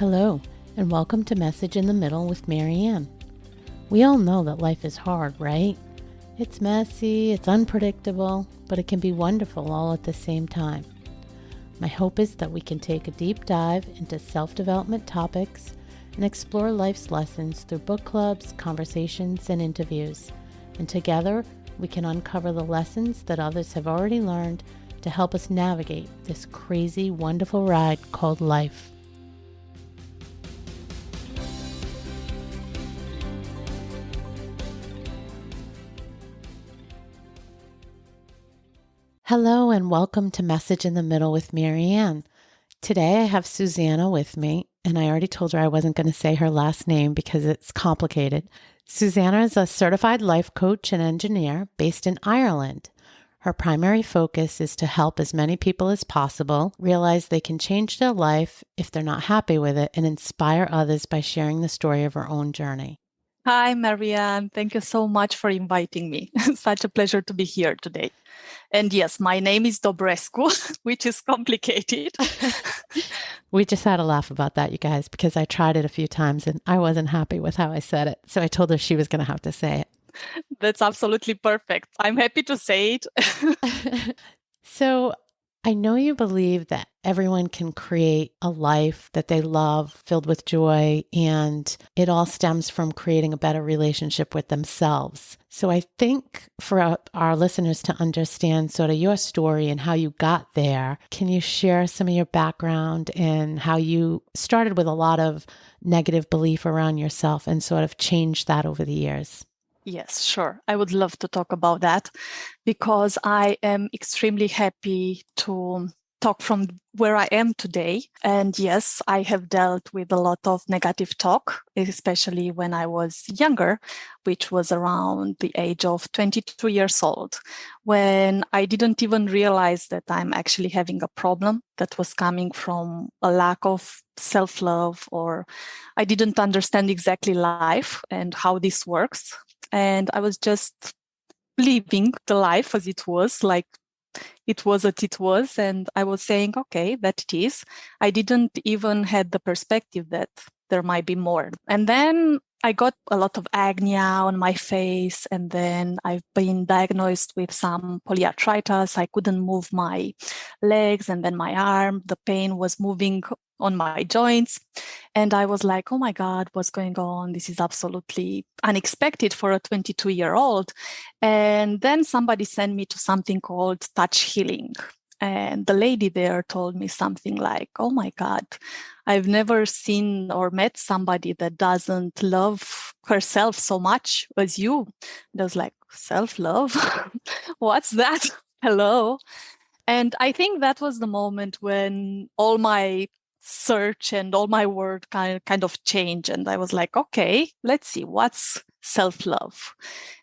Hello, and welcome to Message in the Middle with Marianne. We all know that life is hard, right? It's messy, it's unpredictable, but it can be wonderful all at the same time. My hope is that we can take a deep dive into self-development topics and explore life's lessons through book clubs, conversations, and interviews. And together, we can uncover the lessons that others have already learned to help us navigate this crazy, wonderful ride called life. Hello and welcome to Message in the Middle with Marianne. Today I have Suzana with me, and I already told her I wasn't going to say her last name because it's complicated. Suzana is a certified life coach and engineer based in Ireland. Her primary focus is to help as many people as possible realize they can change their life if they're not happy with it and inspire others by sharing the story of her own journey. Hi, Marianne. Thank you so much for inviting me. Such a pleasure to be here today. And yes, my name is Dobrescu, which is complicated. We just had a laugh about that, you guys, because I tried it a few times and I wasn't happy with how I said it. So I told her she was going to have to say it. That's absolutely perfect. I'm happy to say it. So I know you believe that everyone can create a life that they love, filled with joy, and it all stems from creating a better relationship with themselves. So I think for our listeners to understand sort of your story and how you got there, can you share some of your background and how you started with a lot of negative belief around yourself and sort of changed that over the years? Yes, sure. I would love to talk about that because I am extremely happy to talk from where I am today. And yes, I have dealt with a lot of negative talk, especially when I was younger, which was around the age of 22 years old, when I didn't even realize that I'm actually having a problem that was coming from a lack of self-love, or I didn't understand exactly life and how this works. And I was just living the life as it was, like it was what it was. And I was saying, okay, that it is. I didn't even had the perspective that there might be more. And then I got a lot of acne on my face. And then I've been diagnosed with some polyarthritis. I couldn't move my legs and then my arm. The pain was moving on my joints. And I was like, oh my God, what's going on? This is absolutely unexpected for a 22-year-old. And then somebody sent me to something called touch healing. And the lady there told me something like, oh my God, I've never seen or met somebody that doesn't love herself so much as you. And I was like, self-love? What's that? Hello. And I think that was the moment when all my search and all my work kind of changed. And I was like, okay, let's see, what's self-love?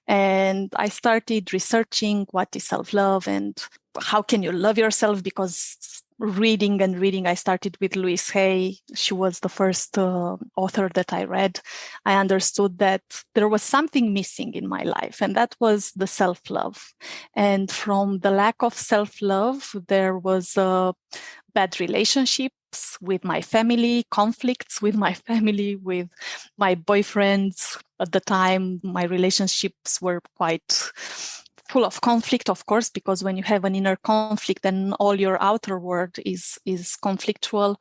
And I started researching what is self-love and how can you love yourself? Because reading, I started with Louise Hay. She was the first author that I read. I understood that there was something missing in my life, and that was the self-love. And from the lack of self-love, there was bad relationships with my family, conflicts with my family, with my boyfriends. At the time, my relationships were quite full of conflict, of course, because when you have an inner conflict, then all your outer world is conflictual.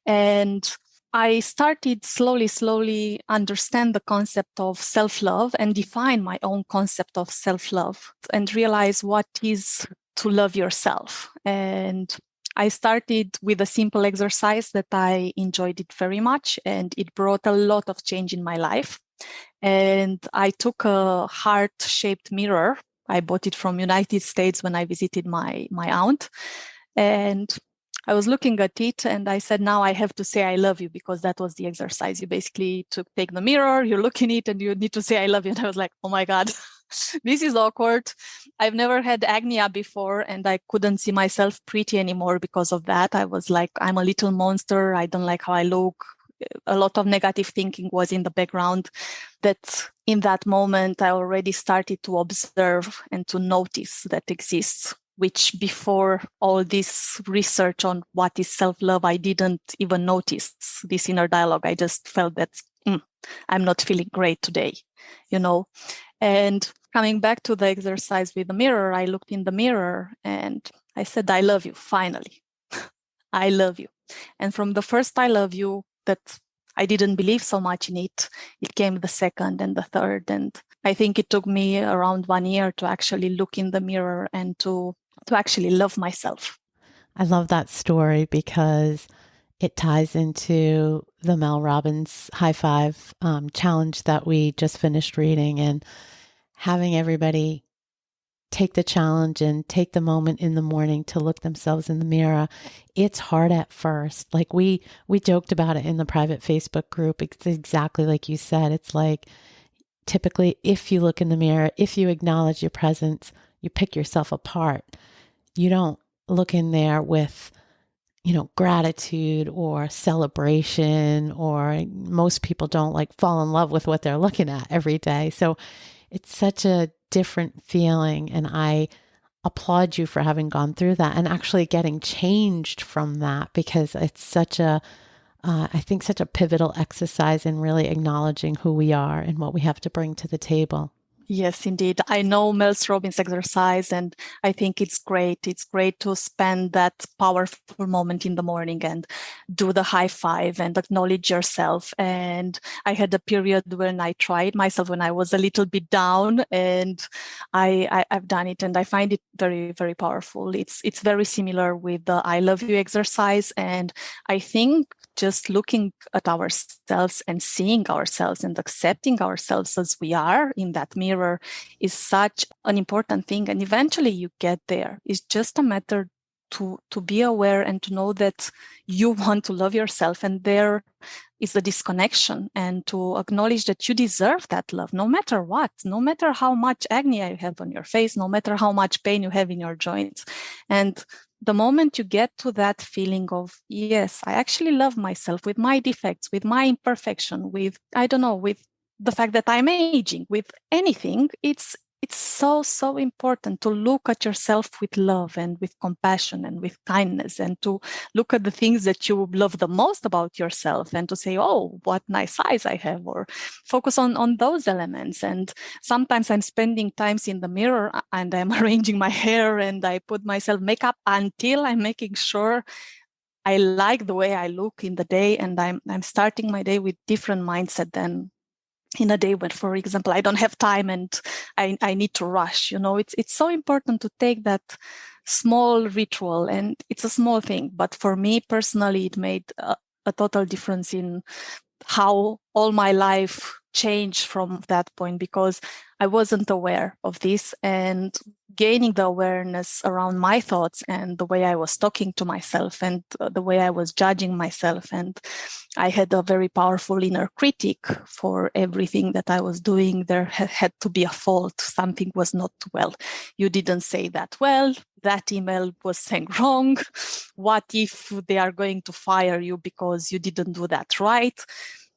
And I started slowly understand the concept of self-love and define my own concept of self-love and realize what is to love yourself. And I started with a simple exercise that I enjoyed it very much, and it brought a lot of change in my life. And I took a heart-shaped mirror. I bought it from United States when I visited my aunt. And I was looking at it and I said, now I have to say I love you, because that was the exercise. You basically take the mirror, you look in it and you need to say I love you. And I was like, oh my God, this is awkward. I've never had acne before and I couldn't see myself pretty anymore because of that. I was like, I'm a little monster. I don't like how I look. A lot of negative thinking was in the background. That in that moment, I already started to observe and to notice that exists which before all this research on what is self-love, I didn't even notice this inner dialogue. I just felt that I'm not feeling great today, And coming back to the exercise with the mirror, I looked in the mirror and I said, I love you, finally. I love you. And from the first I love you, that I didn't believe so much in it. It came the second and the third. And I think it took me around 1 year to actually look in the mirror and to actually love myself. I love that story because it ties into the Mel Robbins High Five challenge that we just finished reading, and having everybody take the challenge and take the moment in the morning to look themselves in the mirror. It's hard at first. Like we joked about it in the private Facebook group. It's exactly like you said. It's like typically if you look in the mirror, if you acknowledge your presence, you pick yourself apart. You don't look in there with, gratitude or celebration, or most people don't like fall in love with what they're looking at every day. So it's such a different feeling. And I applaud you for having gone through that and actually getting changed from that, because it's such a pivotal exercise in really acknowledging who we are and what we have to bring to the table. Yes, indeed. I know Mel Robbins exercise, and I think it's great. It's great to spend that powerful moment in the morning and do the high five and acknowledge yourself. And I had a period when I tried myself when I was a little bit down, and I've done it, and I find it very, very powerful. It's very similar with the I love you exercise, and I think just looking at ourselves and seeing ourselves and accepting ourselves as we are in that mirror is such an important thing. And eventually you get there. It's just a matter to be aware and to know that you want to love yourself. And there is the disconnection, and to acknowledge that you deserve that love, no matter what, no matter how much acne you have on your face, no matter how much pain you have in your joints. And the moment you get to that feeling of, yes, I actually love myself with my defects, with my imperfection, with the fact that I'm aging, with anything, it's so important to look at yourself with love and with compassion and with kindness, and to look at the things that you love the most about yourself and to say, oh, what nice eyes I have, or focus on those elements. And sometimes I'm spending times in the mirror and I'm arranging my hair and I put myself makeup until I'm making sure I like the way I look in the day, and I'm starting my day with different mindset than in a day when, for example, I don't have time and I need to rush. It's so important to take that small ritual, and it's a small thing, but for me personally, it made a total difference in how all my life changed from that point, because I wasn't aware of this, and gaining the awareness around my thoughts and the way I was talking to myself and the way I was judging myself. And I had a very powerful inner critic for everything that I was doing. There had to be a fault. Something was not well. You didn't say that well. That email was sent wrong. What if they are going to fire you because you didn't do that right?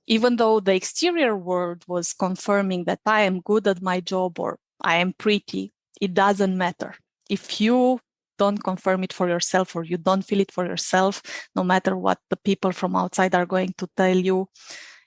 Even though the exterior world was confirming that I am good at my job or I am pretty, it doesn't matter. If you don't confirm it for yourself or you don't feel it for yourself, no matter what the people from outside are going to tell you,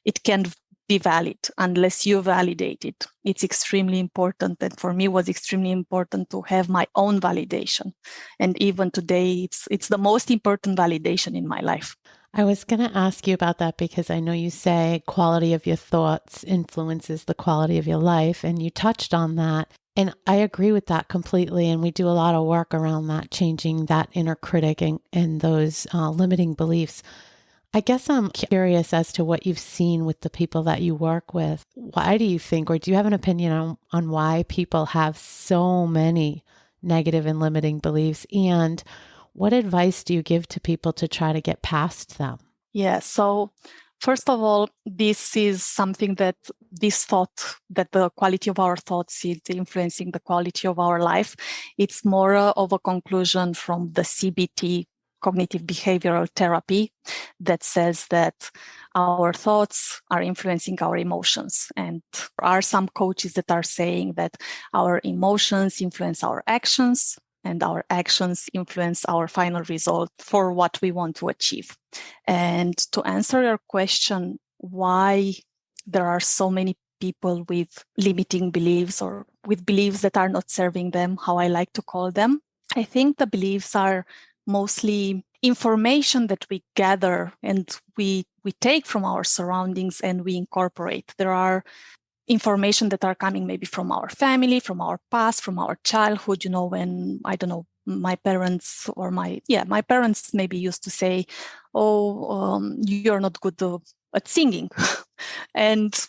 it can't be valid unless you validate it. It's extremely important. And for me, it was extremely important to have my own validation. And even today, it's the most important validation in my life. I was going to ask you about that because I know you say quality of your thoughts influences the quality of your life, and you touched on that. And I agree with that completely. And we do a lot of work around that, changing that inner critic and those limiting beliefs. I guess I'm curious as to what you've seen with the people that you work with. Why do you think, or do you have an opinion on why people have so many negative and limiting beliefs? And what advice do you give to people to try to get past them? Yeah, so first of all, this is something that this thought, that the quality of our thoughts is influencing the quality of our life. It's more of a conclusion from the CBT, cognitive behavioral therapy, that says that our thoughts are influencing our emotions. And there are some coaches that are saying that our emotions influence our actions, and our actions influence our final result for what we want to achieve. And to answer your question, why there are so many people with limiting beliefs or with beliefs that are not serving them, how I like to call them, I think the beliefs are mostly information that we gather and we take from our surroundings and we incorporate. There are information that are coming maybe from our family, from our past, from our childhood, when, I don't know, my parents maybe used to say, you're not good at singing. And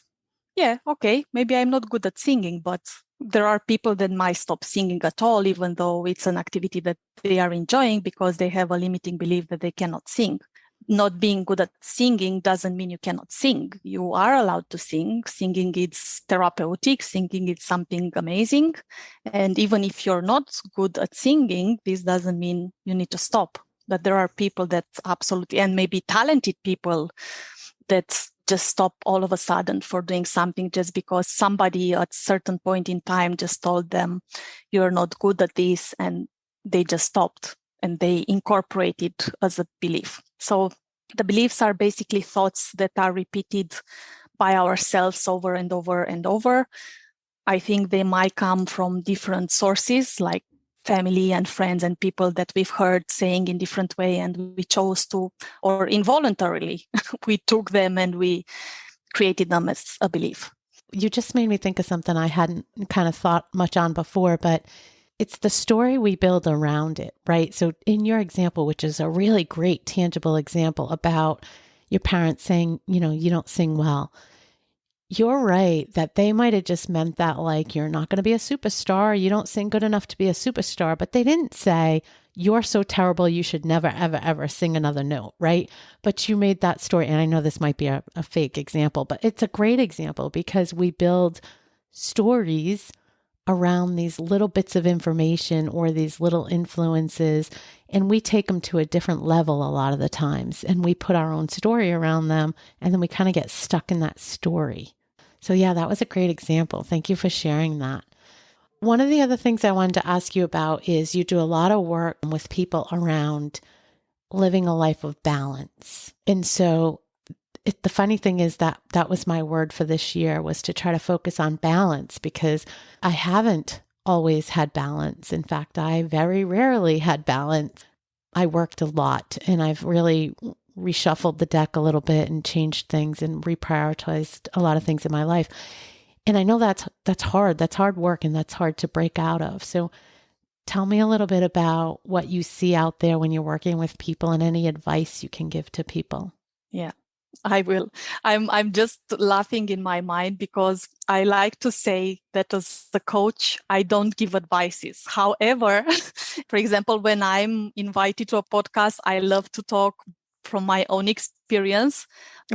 yeah, okay, maybe I'm not good at singing, but there are people that might stop singing at all, even though it's an activity that they are enjoying because they have a limiting belief that they cannot sing. Not being good at singing doesn't mean you cannot sing. You are allowed to sing. Singing is therapeutic. Singing is something amazing. And even if you're not good at singing, this doesn't mean you need to stop. But there are people that absolutely, and maybe talented people that just stop all of a sudden for doing something just because somebody at a certain point in time just told them, you're not good at this, and they just stopped and they incorporate it as a belief. So the beliefs are basically thoughts that are repeated by ourselves over and over and over. I think they might come from different sources, like family and friends and people that we've heard saying in different way, and we chose to, or involuntarily, we took them and we created them as a belief. You just made me think of something I hadn't kind of thought much on before, but it's the story we build around it, right? So in your example, which is a really great tangible example about your parents saying, you don't sing well. You're right that they might have just meant that like, you're not going to be a superstar. You don't sing good enough to be a superstar, but they didn't say you're so terrible. You should never, ever, ever sing another note, right? But you made that story. And I know this might be a fake example, but it's a great example because we build stories around these little bits of information or these little influences, and we take them to a different level a lot of the times, and we put our own story around them, and then we kind of get stuck in that story. So yeah, that was a great example. Thank you for sharing that. One of the other things I wanted to ask you about is you do a lot of work with people around living a life of balance. And so the funny thing is that was my word for this year, was to try to focus on balance, because I haven't always had balance. In fact, I very rarely had balance. I worked a lot, and I've really reshuffled the deck a little bit and changed things and reprioritized a lot of things in my life. And I know that's hard. That's hard work, and that's hard to break out of. So tell me a little bit about what you see out there when you're working with people and any advice you can give to people. Yeah. I will. I'm just laughing in my mind because I like to say that as a coach, I don't give advices. However, for example, when I'm invited to a podcast, I love to talk from my own experience.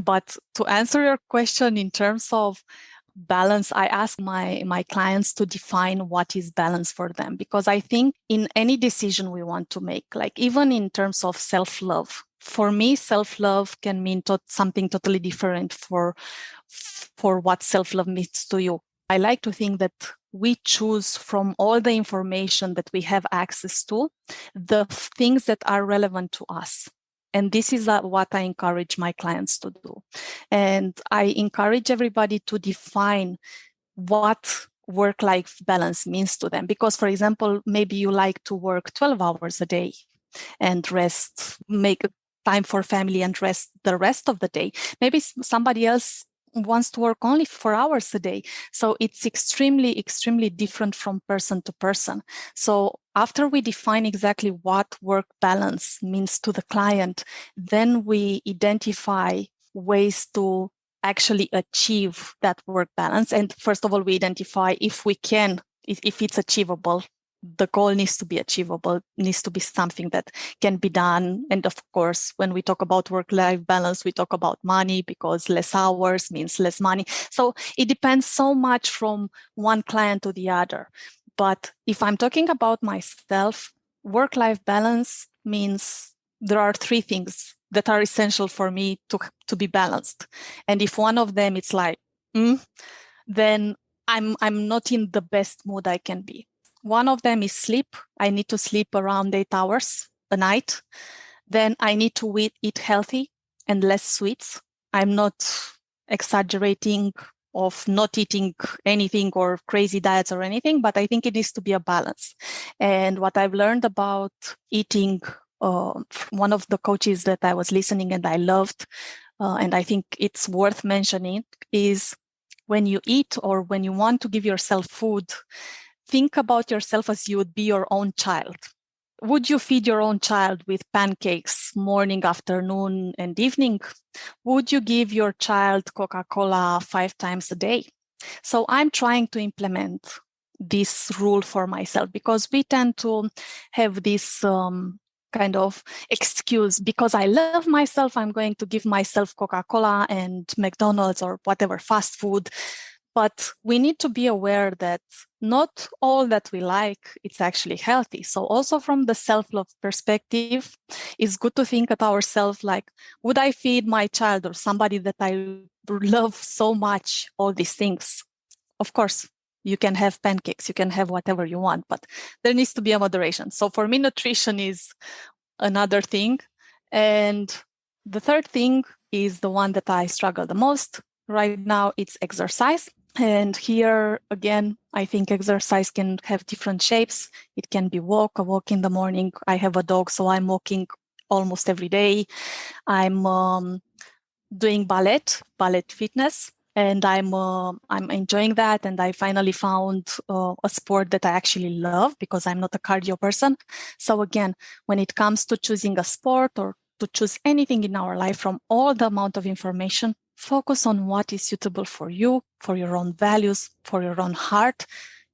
But to answer your question in terms of balance, I ask my clients to define what is balance for them, because I think in any decision we want to make, like even in terms of self-love, for me, self-love can mean something totally different for what self-love means to you. I like to think that we choose from all the information that we have access to, the things that are relevant to us. And this is what I encourage my clients to do. And I encourage everybody to define what work-life balance means to them. Because, for example, maybe you like to work 12 hours a day and rest, make time for family and rest the rest of the day. Maybe somebody else wants to work only 4 hours a day. So it's extremely, extremely different from person to person. So after we define exactly what work balance means to the client, then we identify ways to actually achieve that work balance. And first of all, we identify if we can, if it's achievable. The goal needs to be achievable, needs to be something that can be done. And of course, when we talk about work-life balance, we talk about money, because less hours means less money. So it depends so much from one client to the other. But if I'm talking about myself, work-life balance means there are 3 things that are essential for me to be balanced. And if one of them it's like, then I'm not in the best mood I can be. One of them is sleep. I need to sleep around 8 hours a night. Then I need to eat healthy and less sweets. I'm not exaggerating of not eating anything or crazy diets or anything, but I think it needs to be a balance. And what I've learned about eating, one of the coaches that I was listening and I loved, and I think it's worth mentioning, is when you eat or when you want to give yourself food, think about yourself as you would be your own child. Would you feed your own child with pancakes morning, afternoon, and evening? Would you give your child Coca-Cola 5 times a day? So I'm trying to implement this rule for myself, because we tend to have this kind of excuse. Because I love myself, I'm going to give myself Coca-Cola and McDonald's or whatever fast food. But we need to be aware that not all that we like, it's actually healthy. So also from the self-love perspective, it's good to think at ourselves like, would I feed my child or somebody that I love so much all these things? Of course, you can have pancakes, you can have whatever you want, but there needs to be a moderation. So for me, nutrition is another thing. And the third thing is the one that I struggle the most right now. It's exercise. And here again, I think exercise can have different shapes. It can be a walk in the morning. I have a dog, so I'm walking almost every day. I'm doing ballet fitness, and I'm enjoying that. And I finally found a sport that I actually love, because I'm not a cardio person. So again, when it comes to choosing a sport or to choose anything in our life, from all the amount of information, focus on what is suitable for you, for your own values, for your own heart.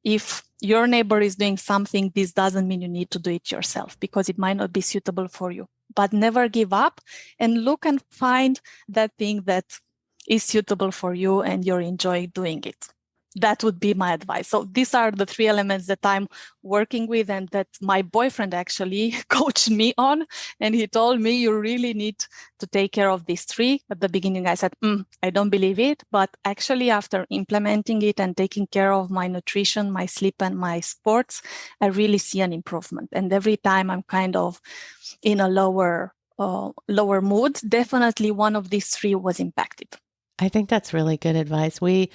If your neighbor is doing something, this doesn't mean you need to do it yourself, because it might not be suitable for you. But never give up, and look and find that thing that is suitable for you and you enjoy doing it. That would be my advice. So these are the 3 elements that I'm working with, and that my boyfriend actually coached me on. And he told me, you really need to take care of these 3. At the beginning, I said, I don't believe it. But actually, after implementing it and taking care of my nutrition, my sleep, and my sports, I really see an improvement. And every time I'm kind of in a lower mood, definitely one of these 3 was impacted. I think that's really good advice. We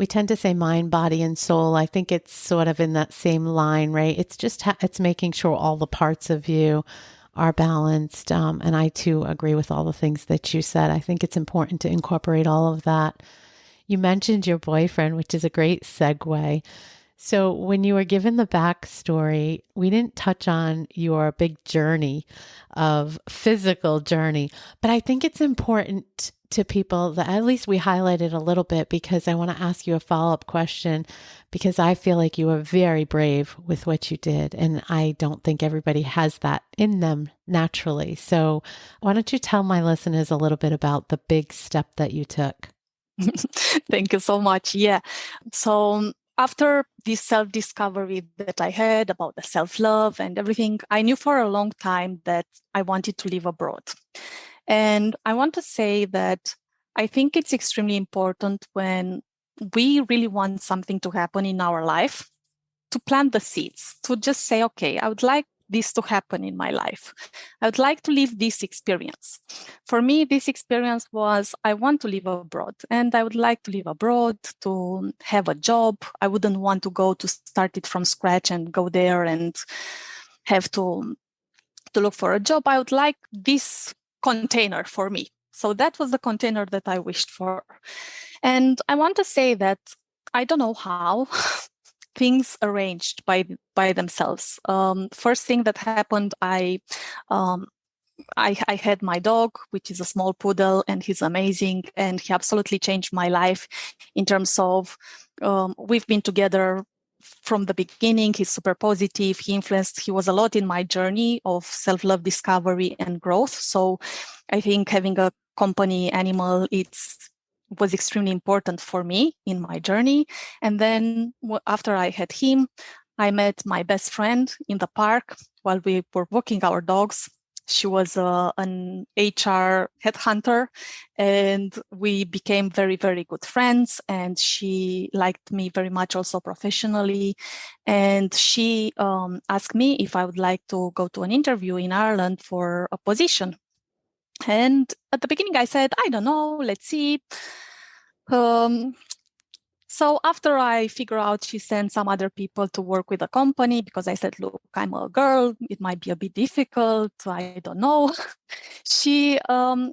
tend to say mind, body, and soul. I think it's sort of in that same line, right? It's just it's making sure all the parts of you are balanced. And I too agree with all the things that you said. I think it's important to incorporate all of that. You mentioned your boyfriend, which is a great segue. So when you were given the backstory, we didn't touch on your big journey of physical journey, but I think it's important to people that at least we highlighted a little bit, because I want to ask you a follow-up question, because I feel like you were very brave with what you did. And I don't think everybody has that in them naturally. So why don't you tell my listeners a little bit about the big step that you took? Thank you so much. Yeah. So after this self-discovery that I had about the self-love and everything, I knew for a long time that I wanted to live abroad. And I want to say that I think it's extremely important, when we really want something to happen in our life, to plant the seeds, to just say, okay, I would like this to happen in my life. I would like to live this experience. For me, this experience was, I want to live abroad, and I would like to live abroad, to have a job. I wouldn't want to go to start it from scratch and go there and have to look for a job. I would like this container for me. So that was the container that I wished for. And I want to say that I don't know how things arranged by themselves. First thing that happened, I had my dog, which is a small poodle, and he's amazing. And he absolutely changed my life in terms of, we've been together from the beginning. He's super positive. He was a lot in my journey of self-love discovery and growth. So I think having a company animal, was extremely important for me in my journey. And then after I had him, I met my best friend in the park while we were walking our dogs. She was an HR headhunter, and we became very, very good friends. And she liked me very much also professionally. And she asked me if I would like to go to an interview in Ireland for a position. And at the beginning, I said, I don't know, let's see. So after I figure out she sent some other people to work with the company, because I said, look, I'm a girl, it might be a bit difficult, I don't know. She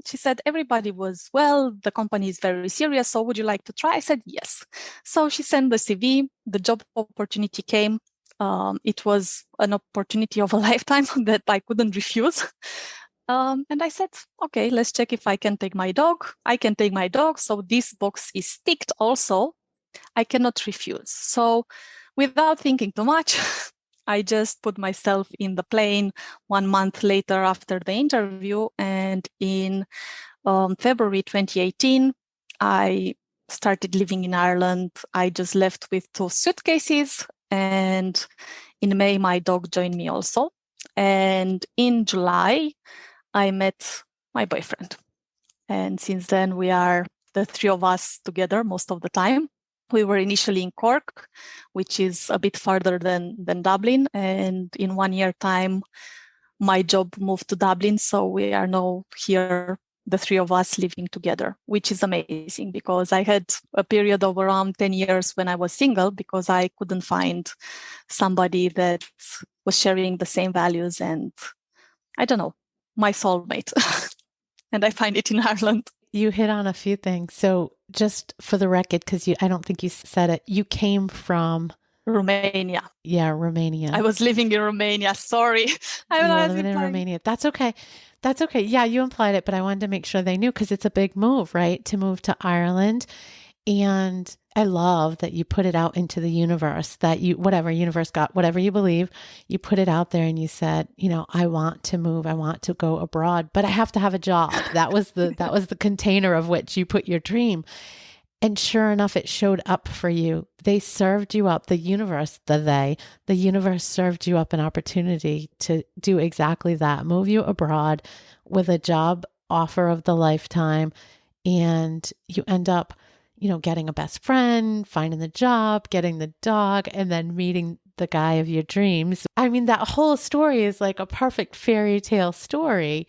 said everybody was well, the company is very serious, so would you like to try? I said yes. So she sent the CV, the job opportunity came. It was an opportunity of a lifetime that I couldn't refuse. And I said, okay, let's check if I can take my dog. I can take my dog. So this box is ticked also. I cannot refuse. So without thinking too much, I just put myself in the plane 1 month later after the interview. And in February 2018, I started living in Ireland. I just left with 2 suitcases. And in May, my dog joined me also. And in July, I met my boyfriend. And since then, we are the 3 of us together most of the time. We were initially in Cork, which is a bit farther than Dublin. And in 1 year time, my job moved to Dublin. So we are now here, the 3 of us living together, which is amazing because I had a period of around 10 years when I was single because I couldn't find somebody that was sharing the same values and, I don't know, my soulmate. And I find it in Ireland. You hit on a few things. So just for the record, because I don't think you said it, you came from Romania. Yeah, Romania. I was living in Romania. Sorry. You were living in Romania. That's okay. That's okay. Yeah, you implied it, but I wanted to make sure they knew because it's a big move, right? To move to Ireland. And I love that you put it out into the universe, that you, whatever universe got, whatever you believe, you put it out there and you said, I want to move. I want to go abroad, but I have to have a job. That was the container of which you put your dream. And sure enough, it showed up for you. They served you up, the universe served you up an opportunity to do exactly that, move you abroad with a job offer of the lifetime. And you end up, getting a best friend, finding the job, getting the dog, and then meeting the guy of your dreams. I mean, that whole story is like a perfect fairy tale story.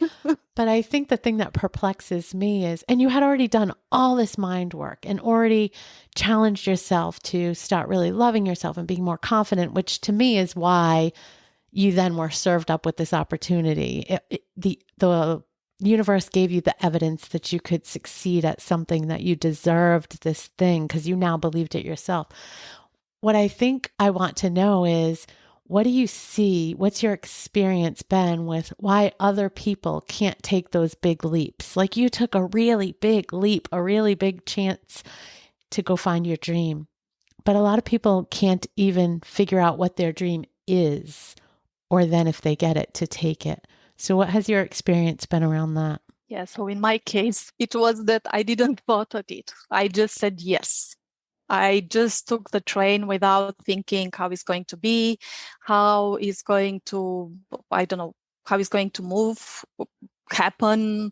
But I think the thing that perplexes me is, and you had already done all this mind work and already challenged yourself to start really loving yourself and being more confident, which to me is why you then were served up with this opportunity. The universe gave you the evidence that you could succeed at something, that you deserved this thing because you now believed it yourself. What I think I want to know is, what do you see? What's your experience been with why other people can't take those big leaps? Like you took a really big leap, a really big chance to go find your dream. But a lot of people can't even figure out what their dream is, or then if they get it, to take it. So what has your experience been around that? Yeah, so in my case, it was that I didn't thought of it. I just said yes. I just took the train without thinking how it's going to be, how it's going to, I don't know, how it's going to move, happen.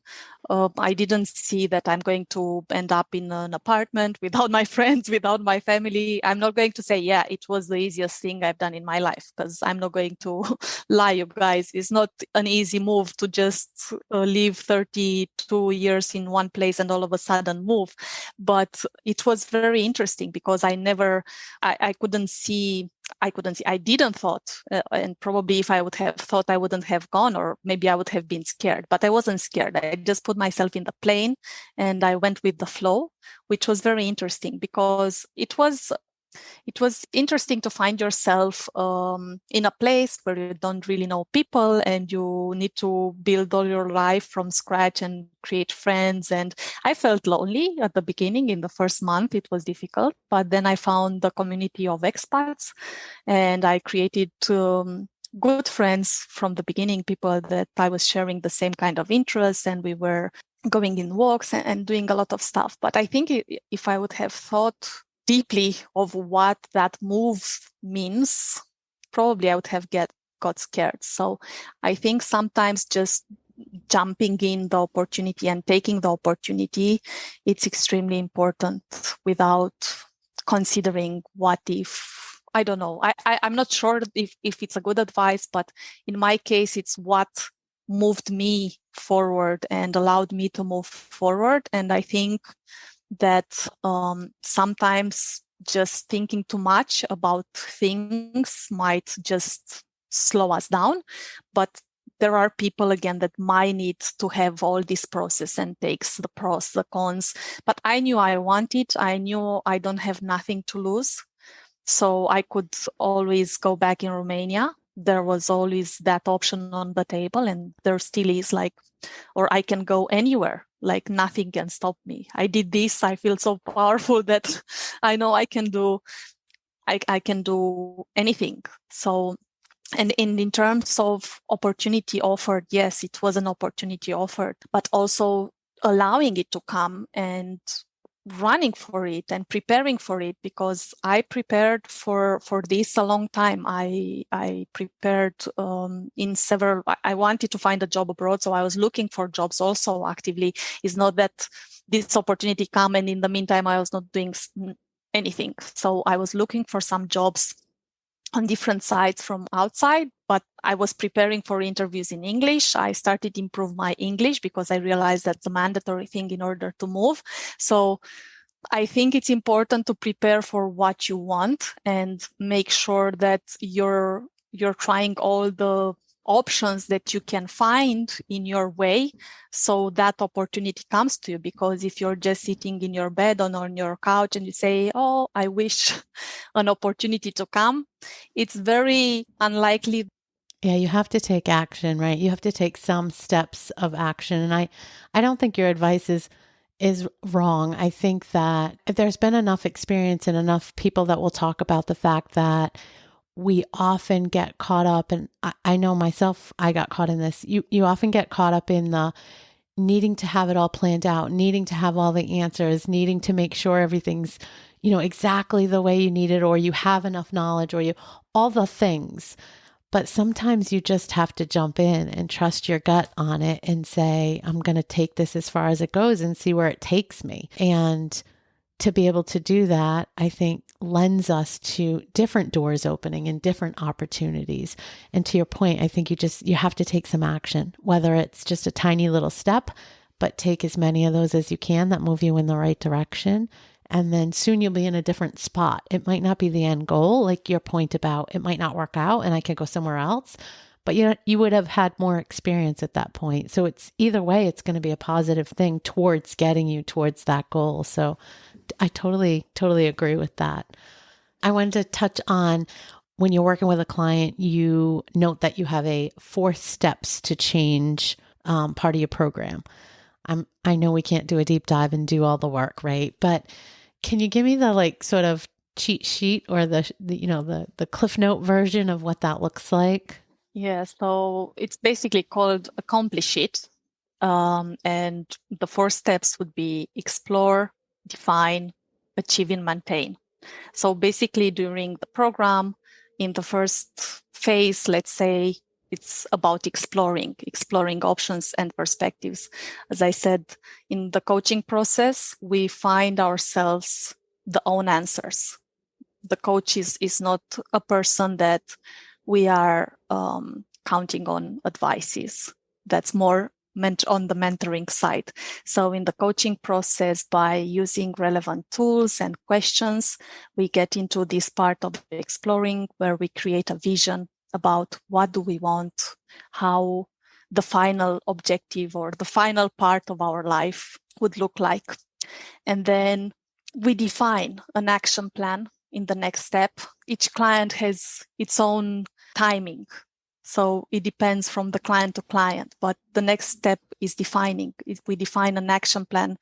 I didn't see that I'm going to end up in an apartment without my friends, without my family. I'm not going to say, yeah, it was the easiest thing I've done in my life, because I'm not going to lie, you guys. It's not an easy move to just live 32 years in one place and all of a sudden move. But it was very interesting because I didn't thought, and probably if I would have thought, I wouldn't have gone, or maybe I would have been scared, but I wasn't scared. I just put myself in the plane and I went with the flow, which was very interesting because it was interesting to find yourself in a place where you don't really know people and you need to build all your life from scratch and create friends. And I felt lonely at the beginning. In the first month, it was difficult, but then I found the community of expats and I created good friends from the beginning, people that I was sharing the same kind of interests, and we were going in walks and doing a lot of stuff. But I think if I would have thought deeply of what that move means, probably I would have got scared. So I think sometimes just jumping in the opportunity and taking the opportunity, it's extremely important without considering what if. I don't know. I'm not sure if it's a good advice, but in my case, it's what moved me forward and allowed me to move forward. And I think that sometimes just thinking too much about things might just slow us down. But there are people, again, that might need to have all this process and takes the pros, the cons. But I knew I wanted, I knew I don't have nothing to lose. So I could always go back in Romania. There was always that option on the table, and there still is, like, or I can go anywhere, like nothing can stop me. I did this, I feel so powerful that I know I can do anything. So, and in terms of opportunity offered, yes, it was an opportunity offered, but also allowing it to come and running for it and preparing for it, because I prepared for this a long time. I prepared in several. I wanted to find a job abroad, so I was looking for jobs also actively. It's not that this opportunity come and in the meantime I was not doing anything. So I was looking for some jobs on different sites from outside, but I was preparing for interviews in English. I started to improve my English because I realized that's a mandatory thing in order to move. So I think it's important to prepare for what you want and make sure that you're trying all the options that you can find in your way, so that opportunity comes to you. Because if you're just sitting in your bed or on your couch and you say, oh, I wish an opportunity to come, it's very unlikely. Yeah, you have to take action, right? You have to take some steps of action. And I don't think your advice is wrong. I think that if there's been enough experience and enough people that will talk about the fact that we often get caught up, and I know myself, I got caught in this. You often get caught up in the needing to have it all planned out, needing to have all the answers, needing to make sure everything's, exactly the way you need it, or you have enough knowledge, or all the things. But sometimes you just have to jump in and trust your gut on it and say, I'm going to take this as far as it goes and see where it takes me. And to be able to do that, I think lends us to different doors opening and different opportunities. And to your point, I think you have to take some action, whether it's just a tiny little step, but take as many of those as you can that move you in the right direction. And then soon you'll be in a different spot. It might not be the end goal, like your point about it might not work out and I can go somewhere else, but you would have had more experience at that point. So it's either way, it's going to be a positive thing towards getting you towards that goal. So I totally agree with that. I wanted to touch on when you're working with a client, you note that you have a 4 steps to change part of your program. I know we can't do a deep dive and do all the work, right? But can you give me the sort of cheat sheet or the Cliff Note version of what that looks like? Yeah, so it's basically called Accomplish It. And the 4 steps would be explore, define, achieve, and maintain. So basically during the program, in the first phase, let's say, it's about exploring options and perspectives. As I said, in the coaching process, we find ourselves the own answers. The coach is not a person that we are counting on advices. That's more meant on the mentoring side. So in the coaching process, by using relevant tools and questions, we get into this part of exploring where we create a vision about what do we want, how the final objective or the final part of our life would look like. And then we define an action plan in the next step. Each client has its own timing. So it depends from the client to client, but the next step is defining. We define an action plan,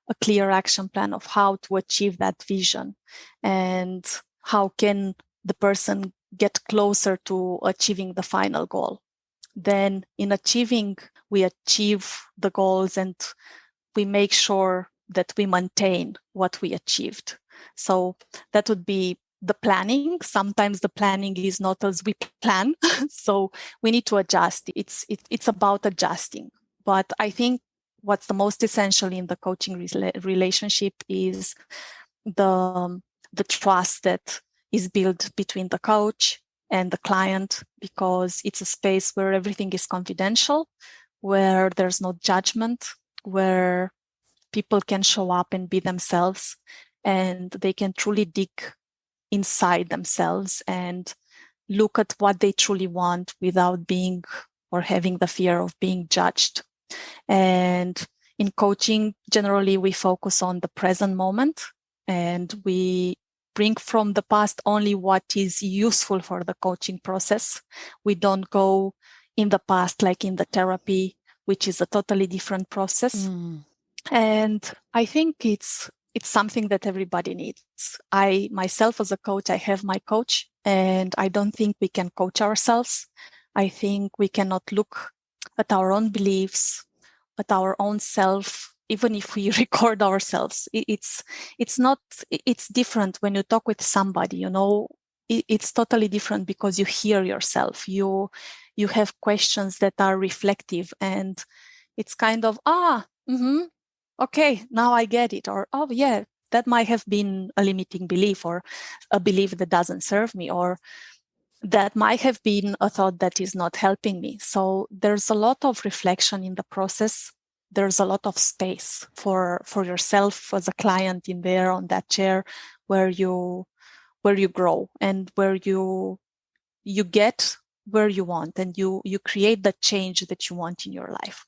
a clear action plan of how to achieve that vision and how can the person get closer to achieving the final goal. Then in achieving, we achieve the goals and we make sure that we maintain what we achieved. So that would be the planning. Sometimes the planning is not as we plan. So we need to adjust. It's about adjusting. But I think what's the most essential in the coaching relationship is the trust that is built between the coach and the client, because it's a space where everything is confidential, where there's no judgment, where people can show up and be themselves, and they can truly dig inside themselves and look at what they truly want without being or having the fear of being judged. And in coaching, generally, we focus on the present moment, and we bring from the past only what is useful for the coaching process. We don't go in the past like in the therapy, which is a totally different process. And I think it's something that everybody needs. I myself, as a coach, I have my coach, and I don't think we can coach ourselves. I think we cannot look at our own beliefs, at our own self, even if we record ourselves. It's different when you talk with somebody, you know. It's totally different because you hear yourself. You have questions that are reflective, and it's kind of, okay, now I get it. Or, oh yeah, that might have been a limiting belief, or a belief that doesn't serve me, or that might have been a thought that is not helping me. So there's a lot of reflection in the process. There's a lot of space for yourself as a client in there on that chair, where you grow and where you get where you want, and you create the change that you want in your life.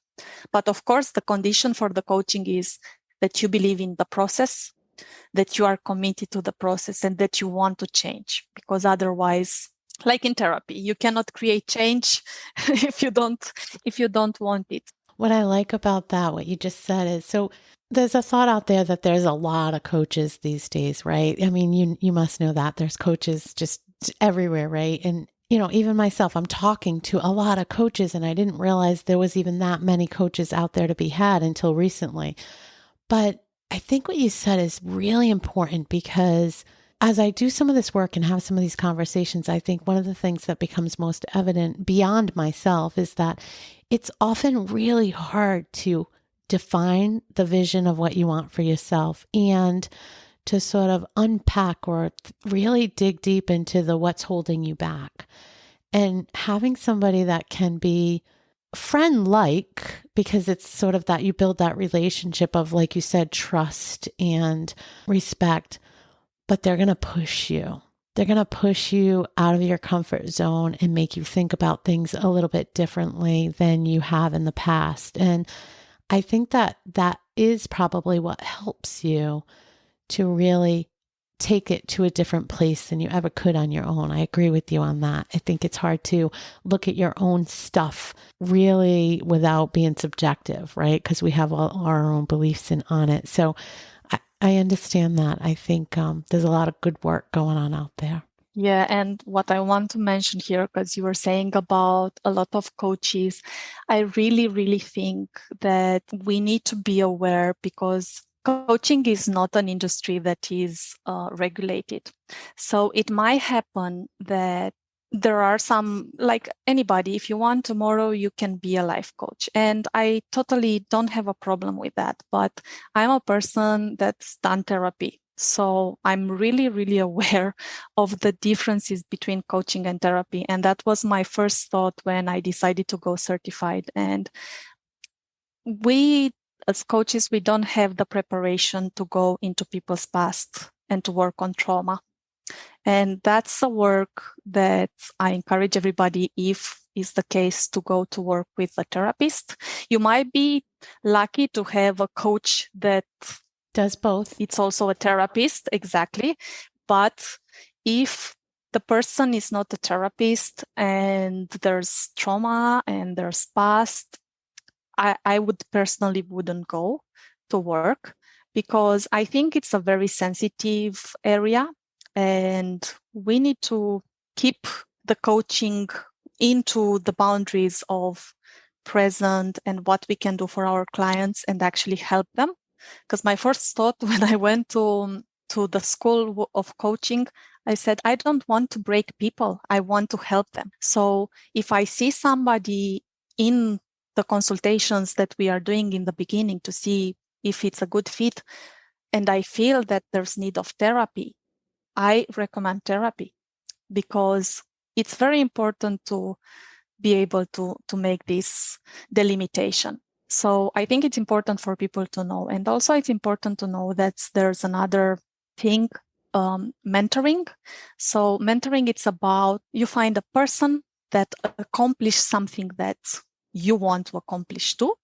But of course, the condition for the coaching is that you believe in the process, that you are committed to the process, and that you want to change. Because otherwise, like in therapy, you cannot create change if you don't want it. What I like about that, what you just said, is so there's a thought out there that there's a lot of coaches these days, right? I mean, you must know that there's coaches just everywhere, right? And you know, even myself, I'm talking to a lot of coaches, and I didn't realize there was even that many coaches out there to be had until recently. But I think what you said is really important, because as I do some of this work and have some of these conversations, I think one of the things that becomes most evident beyond myself is that it's often really hard to define the vision of what you want for yourself, and to sort of unpack or really dig deep into the what's holding you back. And having somebody that can be friend-like, because it's sort of that you build that relationship of, like you said, trust and respect, but they're going to push you. They're going to push you out of your comfort zone and make you think about things a little bit differently than you have in the past. And I think that is probably what helps you to really take it to a different place than you ever could on your own. I agree with you on that. I think it's hard to look at your own stuff really without being subjective, right? Because we have all our own beliefs on it. So I understand that. I think there's a lot of good work going on out there. Yeah, and what I want to mention here, because you were saying about a lot of coaches, I really, really think that we need to be aware, because coaching is not an industry that is regulated. So it might happen that there are some, like anybody, if you want tomorrow, you can be a life coach. And I totally don't have a problem with that. But I'm a person that's done therapy. So I'm really, really aware of the differences between coaching and therapy. And that was my first thought when I decided to go certified. And we, as coaches, we don't have the preparation to go into people's past and to work on trauma. And that's a work that I encourage everybody, if is the case, to go to work with a therapist. You might be lucky to have a coach that does both. It's also a therapist, exactly. But if the person is not a therapist and there's trauma and there's past, I would personally wouldn't go to work, because I think it's a very sensitive area, and we need to keep the coaching into the boundaries of present and what we can do for our clients and actually help them. Because my first thought when I went to to the school of coaching, I said, I don't want to break people. I want to help them. So if I see somebody in the consultations that we are doing in the beginning to see if it's a good fit, and I feel that there's need of therapy, I recommend therapy, because it's very important to be able to make this delimitation. So I think it's important for people to know. And also it's important to know that there's another thing, mentoring. So mentoring, it's about you find a person that accomplished something that you want to accomplish too.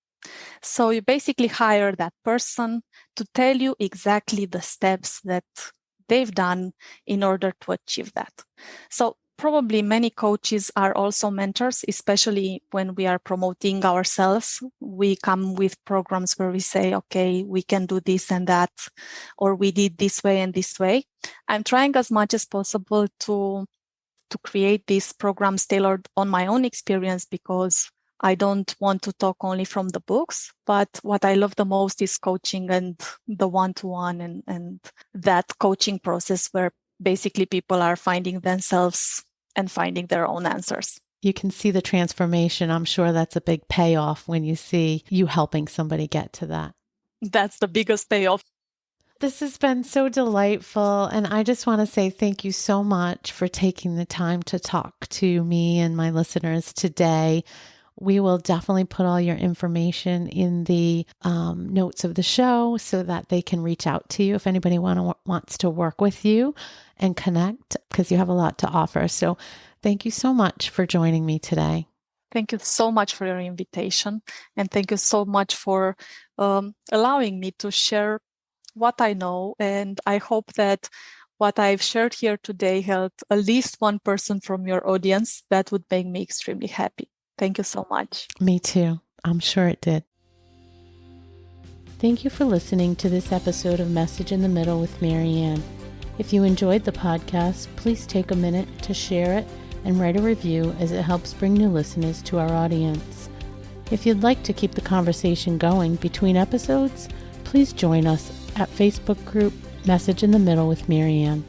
So you basically hire that person to tell you exactly the steps that they've done in order to achieve that. So probably many coaches are also mentors, especially when we are promoting ourselves. We come with programs where we say, okay, we can do this and that, or we did this way and this way. I'm trying as much as possible to create these programs tailored on my own experience, because I don't want to talk only from the books, but what I love the most is coaching and the one-to-one and that coaching process where basically people are finding themselves and finding their own answers. You can see the transformation. I'm sure that's a big payoff when you see you helping somebody get to that. That's the biggest payoff. This has been so delightful. And I just want to say thank you so much for taking the time to talk to me and my listeners today. We will definitely put all your information in the notes of the show so that they can reach out to you if anybody wants to work with you and connect, because you have a lot to offer. So thank you so much for joining me today. Thank you so much for your invitation. And thank you so much for allowing me to share what I know. And I hope that what I've shared here today helped at least one person from your audience. That would make me extremely happy. Thank you so much. Me too. I'm sure it did. Thank you for listening to this episode of Message in the Middle with Marianne. If you enjoyed the podcast, please take a minute to share it and write a review, as it helps bring new listeners to our audience. If you'd like to keep the conversation going between episodes, please join us at Facebook group Message in the Middle with Marianne.